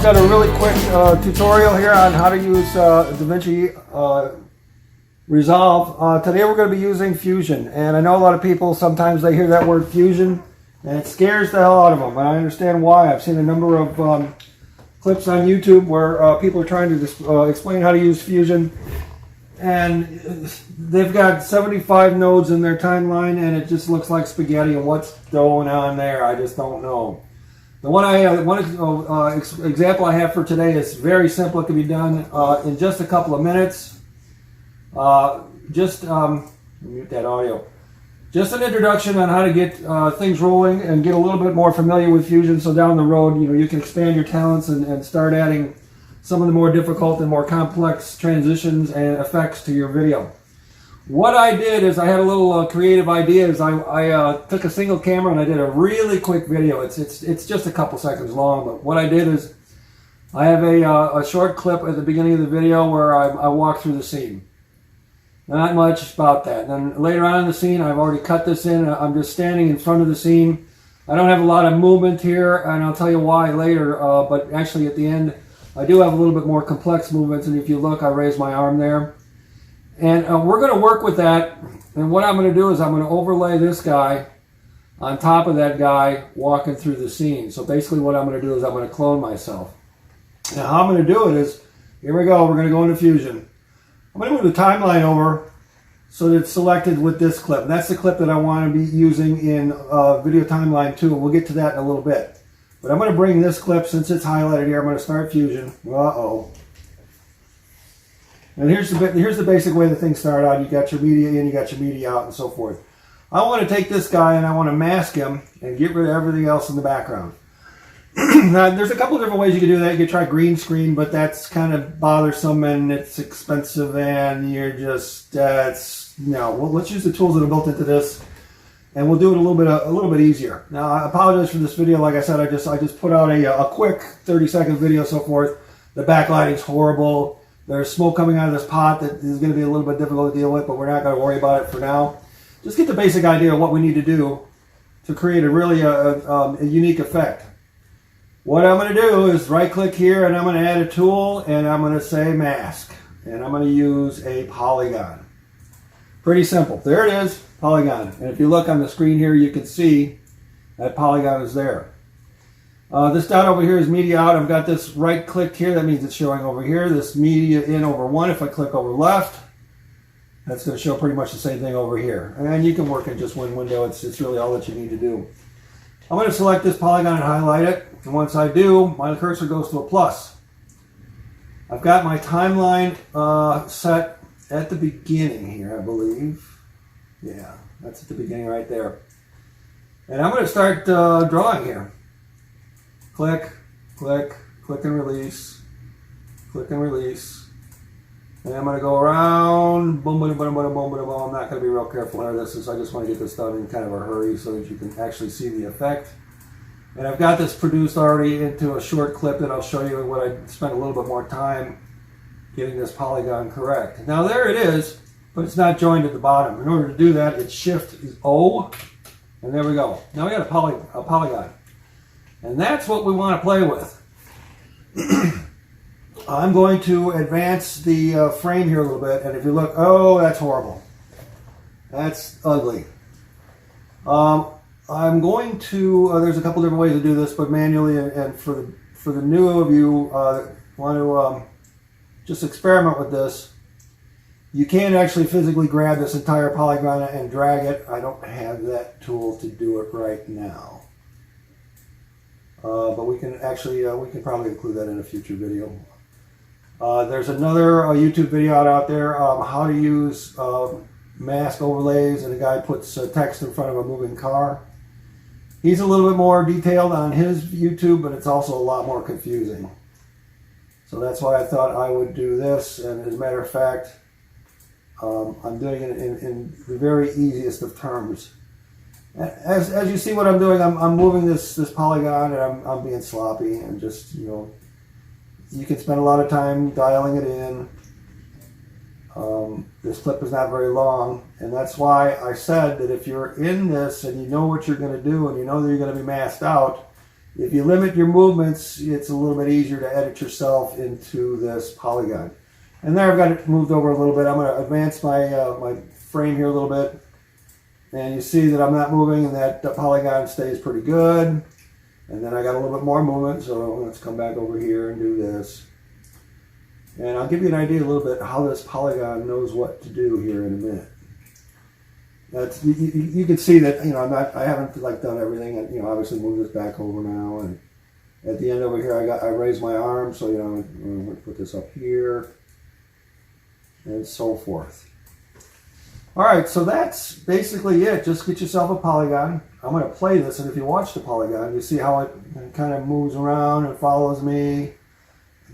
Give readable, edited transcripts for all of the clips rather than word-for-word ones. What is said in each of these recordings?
I've got a really quick tutorial here on how to use Davinci Resolve. Today we're going to be using Fusion, and I know a lot of people, sometimes they hear that word Fusion and it scares the hell out of them, and I understand why. I've seen a number of clips on YouTube where people are trying to explain how to use Fusion, and they've got 75 nodes in their timeline and it just looks like spaghetti, and what's going on there, I just don't know. The one example I have for today is very simple. It can be done in just a couple of minutes. Mute that audio. Just an introduction on how to get things rolling and get a little bit more familiar with Fusion, so down the road, you can expand your talents and start adding some of the more difficult and more complex transitions and effects to your video. What I did is I had a little creative idea. I took a single camera and I did a really quick video. It's just a couple seconds long, but what I did is I have a short clip at the beginning of the video where I walk through the scene. Not much about that. Then later on in the scene, I've already cut this in. I'm just standing in front of the scene. I don't have a lot of movement here, and I'll tell you why later, but actually at the end, I do have a little bit more complex movements, and if you look, I raise my arm there. And we're going to work with that, and what I'm going to do is I'm going to overlay this guy on top of that guy walking through the scene. So basically what I'm going to do is I'm going to clone myself. Now how I'm going to do it is, here we go, we're going to go into Fusion. I'm going to move the timeline over so that it's selected with this clip. And that's the clip that I want to be using in Video Timeline 2, and we'll get to that in a little bit. But I'm going to bring this clip, since it's highlighted here, I'm going to start Fusion. Uh-oh. And here's the basic way the things start out. You got your media in, you got your media out, and so forth. I want to take this guy and I want to mask him and get rid of everything else in the background. Now, there's a couple of different ways you can do that. You can try green screen, but that's kind of bothersome and it's expensive, and you're just no. Well, let's use the tools that are built into this, and we'll do it a little bit easier. Now, I apologize for this video. Like I said, I just put out a quick 30-second video, so forth. The backlighting's horrible. There's smoke coming out of this pot that is going to be a little bit difficult to deal with, but we're not going to worry about it for now. Just get the basic idea of what we need to do to create a really a unique effect. What I'm going to do is right-click here, and I'm going to add a tool, and I'm going to say mask, and I'm going to use a polygon. Pretty simple. There it is, polygon. And if you look on the screen here, you can see that polygon is there. This dot over here is media out. I've got this right-clicked here. That means it's showing over here. This media in over 1. If I click over left, that's going to show pretty much the same thing over here. And you can work in just one window. It's really all that you need to do. I'm going to select this polygon and highlight it. And once I do, my cursor goes to a plus. I've got my timeline set at the beginning here, I believe. Yeah, that's at the beginning right there. And I'm going to start drawing here. Click, click, click and release, click and release. And I'm going to go around, boom, boom, boom, boom, boom, boom, boom. I'm not going to be real careful here. I just want to get this done in kind of a hurry so that you can actually see the effect. And I've got this produced already into a short clip that I'll show you what I spent a little bit more time getting this polygon correct. Now there it is, but it's not joined at the bottom. In order to do that, it's Shift-O, and there we go. Now we got a polygon. And that's what we want to play with. I'm going to advance the frame here a little bit, and if you look, oh, that's horrible. That's ugly. I'm going to, there's a couple different ways to do this, but manually, and for the new of you want to just experiment with this, you can actually physically grab this entire polygon and drag it. I don't have that tool to do it right now. But we can actually, we can probably include that in a future video. There's another YouTube video out there, how to use mask overlays, and a guy puts text in front of a moving car. He's a little bit more detailed on his YouTube, but it's also a lot more confusing. So that's why I thought I would do this, and as a matter of fact, I'm doing it in the very easiest of terms. As you see what I'm doing, I'm moving this polygon, and I'm being sloppy, and just, you can spend a lot of time dialing it in. This clip is not very long, and that's why I said that if you're in this and you know what you're going to do and you know that you're going to be masked out, if you limit your movements, it's a little bit easier to edit yourself into this polygon. And there I've got it moved over a little bit. I'm going to advance my, my frame here a little bit. And you see that I'm not moving and that the polygon stays pretty good. And then I got a little bit more movement, so let's come back over here and do this. And I'll give you an idea a little bit how this polygon knows what to do here in a minute. That's, you can see that, you know, I haven't like done everything, and, you know, obviously move this back over now, and at the end over here I raised my arm, so, you know, I'm going to put this up here and so forth. All right, so that's basically it. Just get yourself a polygon. I'm going to play this, and if you watch the polygon, you see how it kind of moves around and follows me.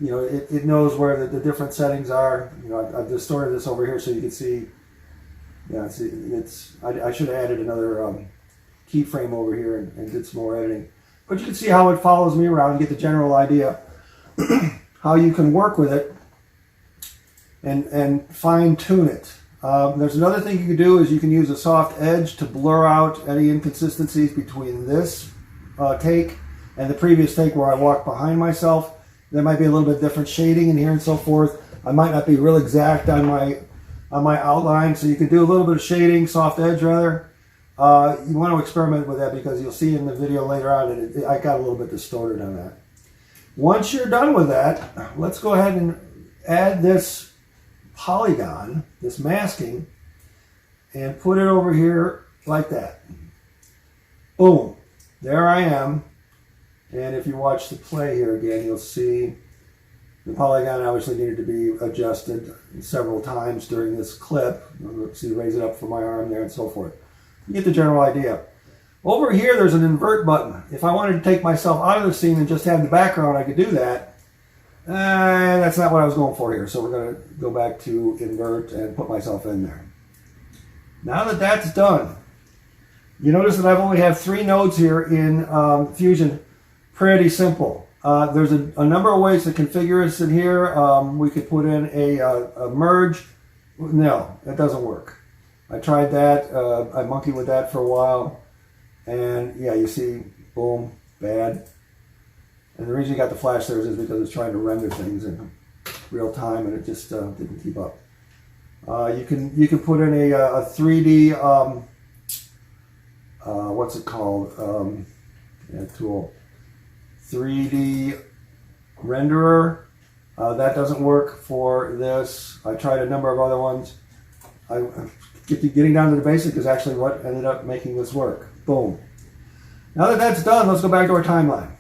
You know, it knows where the different settings are. You know, I've distorted this over here so you can see. Yeah, I should have added another keyframe over here and did some more editing. But you can see how it follows me around and get the general idea how you can work with it and fine tune it. There's another thing you can do is you can use a soft edge to blur out any inconsistencies between this take and the previous take where I walked behind myself. There might be a little bit different shading in here and so forth. I might not be real exact on my outline, so you can do a little bit of shading, soft edge rather. You want to experiment with that because you'll see in the video later on that I got a little bit distorted on that. Once you're done with that, let's go ahead and add this polygon, this masking, and put it over here like that. Boom. There I am. And if you watch the play here again, you'll see the polygon obviously needed to be adjusted several times during this clip. See, raise it up for my arm there and so forth. You get the general idea. Over here, there's an invert button. If I wanted to take myself out of the scene and just have the background, I could do that. That's not what I was going for here. So we're going to go back to invert and put myself in there. Now that that's done, you notice that I've only have 3 nodes here in Fusion. Pretty simple. There's a number of ways to configure this in here. We could put in a merge. No, that doesn't work. I tried that. I monkeyed with that for a while. And yeah, you see, boom, bad. And the reason you got the flash there is because it's trying to render things in real time and it just didn't keep up. You can put in a 3D, what's it called? Tool. 3D renderer. That doesn't work for this. I tried a number of other ones. Getting down to the basic is actually what ended up making this work. Boom. Now that that's done, let's go back to our timeline.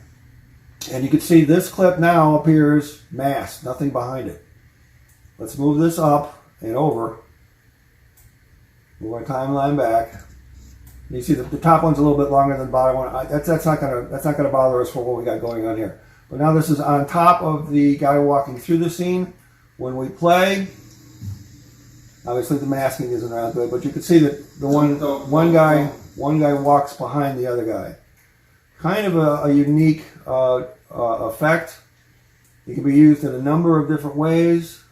And you can see this clip now appears masked, nothing behind it. Let's move this up and over. Move our timeline back. You see the top one's a little bit longer than the bottom one. That's not gonna bother us for what we got going on here. But now this is on top of the guy walking through the scene. When we play, obviously the masking isn't around good, but you can see that the one guy walks behind the other guy. Kind of a unique effect. It can be used in a number of different ways,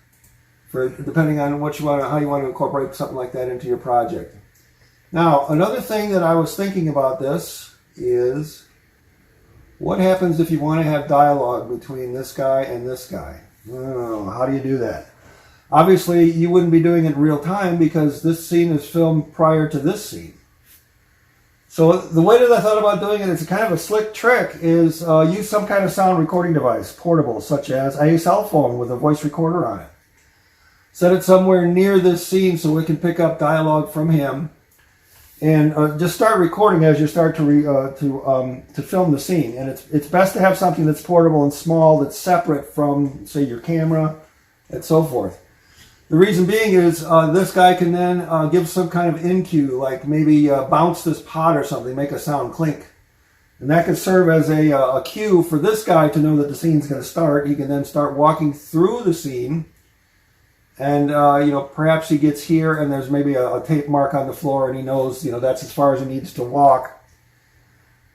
depending on how you want to incorporate something like that into your project. Now, another thing that I was thinking about this is, what happens if you want to have dialogue between this guy and this guy? Oh, how do you do that? Obviously, you wouldn't be doing it in real time because this scene is filmed prior to this scene. So the way that I thought about doing it, it's kind of a slick trick, is use some kind of sound recording device, portable, such as a cell phone with a voice recorder on it. Set it somewhere near this scene so it can pick up dialogue from him. And just start recording as you start to film the scene. And it's best to have something that's portable and small, that's separate from, say, your camera, and so forth. The reason being is this guy can then give some kind of in cue, like maybe bounce this pot or something, make a sound clink. And that could serve as a cue for this guy to know that the scene's going to start. He can then start walking through the scene. And, perhaps he gets here and there's maybe a tape mark on the floor and he knows, that's as far as he needs to walk.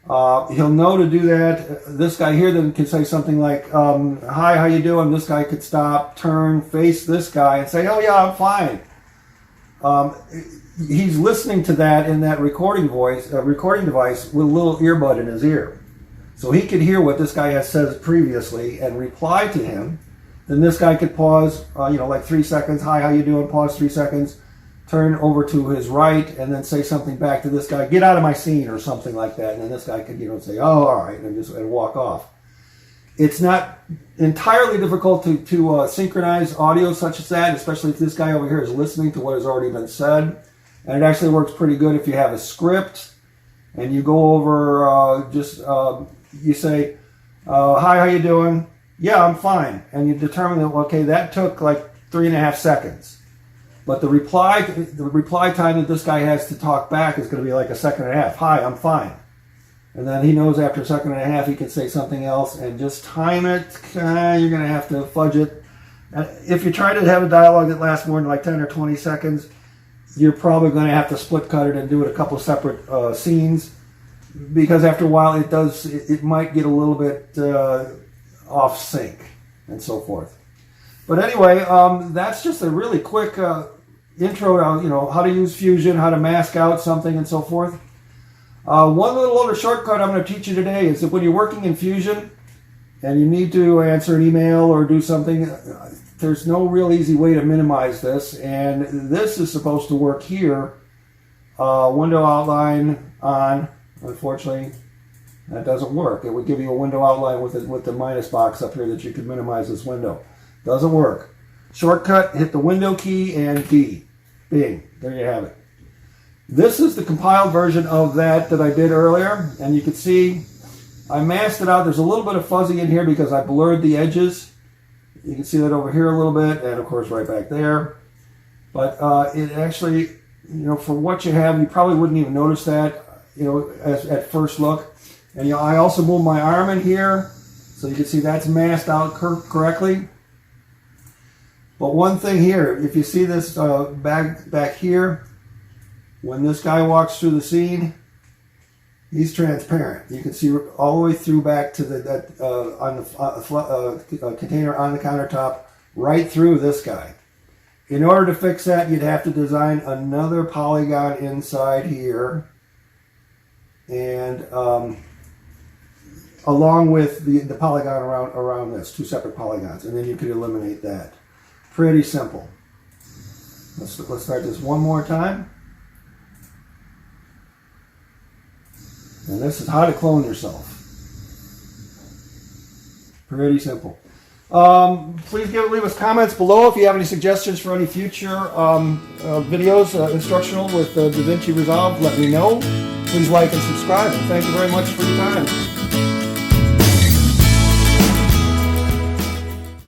He'll know to do that. This guy here then can say something like, hi, how you doing? This guy could stop, turn, face this guy and say, oh yeah, I'm fine. He's listening to that in that recording device with a little earbud in his ear. So he could hear what this guy has said previously and reply to him. Then this guy could pause, like 3 seconds. Hi, how you doing? Pause 3 seconds. Turn over to his right and then say something back to this guy. Get out of my scene or something like that. And then this guy could, say, oh, all right, and walk off. It's not entirely difficult to synchronize audio such as that, especially if this guy over here is listening to what has already been said. And it actually works pretty good if you have a script and you go over, you say, hi, how you doing? Yeah, I'm fine. And you determine that, okay, that took like 3.5 seconds. But the reply time that this guy has to talk back is going to be like 1.5 seconds. Hi, I'm fine. And then he knows after 1.5 seconds he can say something else, and just time it. You're going to have to fudge it. If you try to have a dialogue that lasts more than like 10 or 20 seconds, you're probably going to have to split cut it and do it a couple separate scenes, because after a while it might get a little bit off sync and so forth. But anyway, that's just a really quick intro to how to use Fusion, how to mask out something, and so forth. One little other shortcut I'm going to teach you today is that when you're working in Fusion and you need to answer an email or do something, there's no real easy way to minimize this, and this is supposed to work here. Window outline on. Unfortunately, that doesn't work. It would give you a window outline with the minus box up here that you could minimize this window. Doesn't work. Shortcut, hit the window key and B. Bing. There you have it. This is the compiled version of that I did earlier, and you can see I masked it out. There's a little bit of fuzzy in here because I blurred the edges. You can see that over here a little bit, and of course right back there. But it actually, for what you have, you probably wouldn't even notice that, at first look. And I also moved my arm in here, so you can see that's masked out correctly. But one thing here, if you see this back here, when this guy walks through the scene, he's transparent. You can see all the way through back to on the container on the countertop, right through this guy. In order to fix that, you'd have to design another polygon inside here, and along with the polygon around this, 2 separate polygons, and then you could eliminate that. Pretty simple. Let's start this one more time. And this is how to clone yourself. Pretty simple. Please leave us comments below if you have any suggestions for any future videos, instructional with DaVinci Resolve. Let me know. Please like and subscribe, and thank you very much for your time.